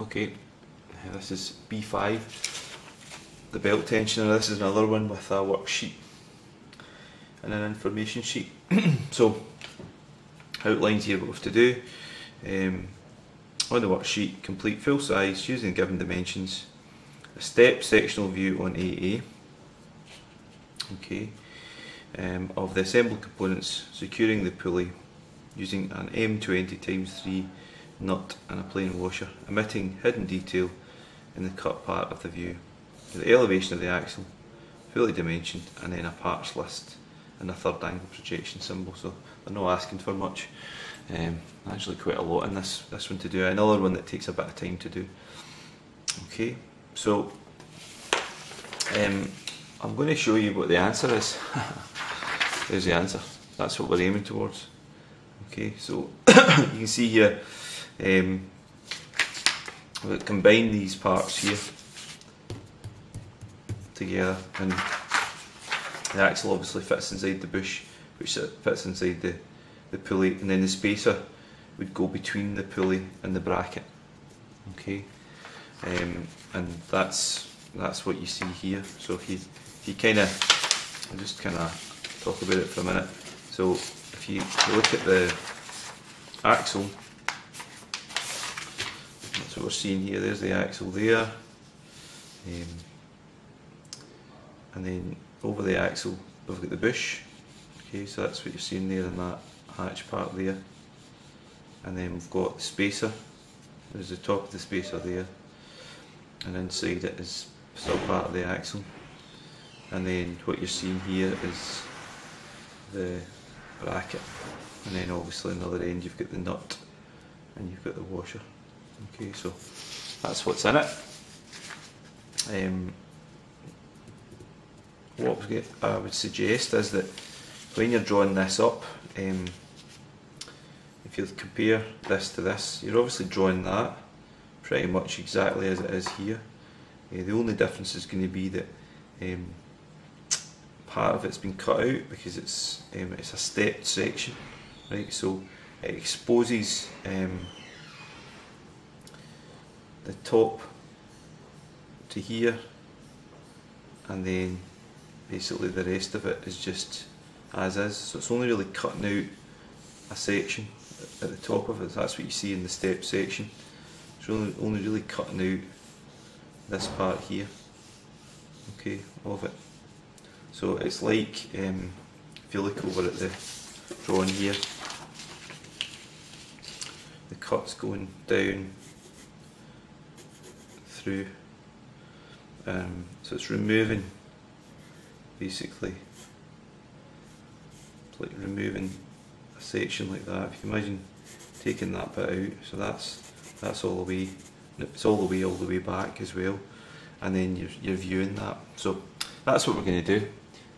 Okay, this is B5, the belt tensioner. This is another one with a worksheet and an information sheet. So, outlines here what we have to do. On the worksheet, complete full size using given dimensions, a step sectional view on AA, okay, of the assembled components, securing the pulley using an M20x3 nut and a plain washer, omitting hidden detail in the cut part of the view, the elevation of the axle, fully dimensioned, and then a parts list and a third angle projection symbol. So they're not asking for much. Actually quite a lot in this one to do. Another one that takes a bit of time to do. Okay, so I'm going to show you what the answer is. There's the answer. That's what we're aiming towards. Okay, so you can see here, we'll combine these parts here together, and the axle obviously fits inside the bush, which fits inside the pulley, and then the spacer would go between the pulley and the bracket. Okay, and that's what you see here. So if you kind of, I'll just kind of talk about it for a minute. So if you look at the axle, that's what we're seeing here. There's the axle there, and then over the axle we've got the bush. Okay, so that's what you're seeing there in that hatch part there, and then we've got the spacer. There's the top of the spacer there, and inside it is still part of the axle, and then what you're seeing here is the bracket, and then obviously on the other end you've got the nut and you've got the washer. Okay, so that's what's in it. What I would suggest is that when you're drawing this up, if you compare this to this, you're obviously drawing that pretty much exactly as it is here. The only difference is going to be that part of it's been cut out because it's a stepped section, right? So it exposes the top to here, and then basically the rest of it is just as is. So it's only really cutting out a section at the top of it. That's what you see in the step section. It's only really cutting out this part here, okay, of it. So it's like, if you look over at the drawing here, the cut's going down through, so it's removing, basically, it's like removing a section like that. If you imagine taking that bit out, so that's all the way, it's all the way back as well, and then you're viewing that. So that's what we're going to do,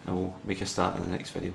and we'll make a start in the next video.